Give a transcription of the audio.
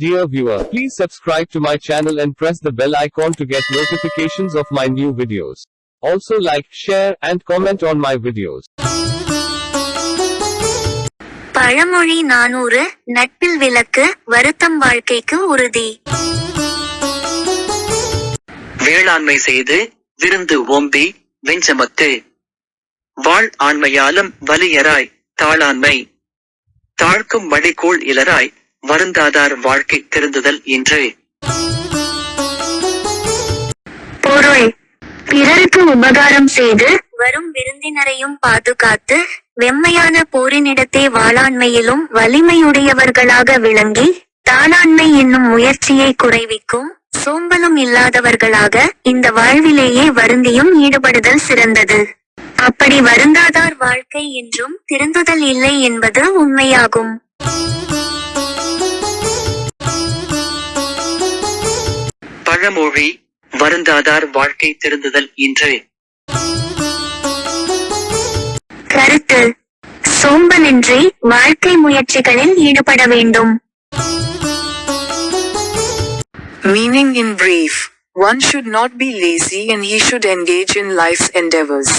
Dear viewer, please subscribe to my channel and press the bell icon to get notifications of my new videos. Also like, share, and comment on my videos. பழமொழி 400 நட்பில் விளக்கு வருத்தம் வாழ்க்கைக்கு உறுதி. வேளாண்மை செய்து விருந்து ஓம்பி வெஞ்சமத்து வாழ் ஆண்மையாலும் வலியராய் தாளாண்மை தாழ்க்கும் வடிகோள் இலராய் வருந்தாதார் வாழ்க்கை திருந்துதல் என்று. பொருள்: பிறருக்கு உபகாரம் செய்து வரும் விருந்தினரையும் பாதுகாத்து வெம்மையான போரினிடத்தே வாளாண்மையிலும் வலிமையுடையவர்களாக விளங்கி தாளாண்மை என்னும் முயற்சியை குறைவிக்கும் சோம்பலும் இல்லாதவர்களாக இந்த வாழ்விலேயே வருந்தியும் ஈடுபடுதல் சிறந்தது. அப்படி வருந்தாதார் வாழ்க்கை என்றும் திருந்துதல் இல்லை என்பது உண்மையாகும். பழமொழி: வருந்தாதார் வாழ்க்கை திருந்துதல் இன்று. கருத்து: சோம்பலின்றி வாழ்க்கை முயற்சிகளில் ஈடுபட வேண்டும். Meaning in brief, one should not be lazy and he should engage in life's endeavors.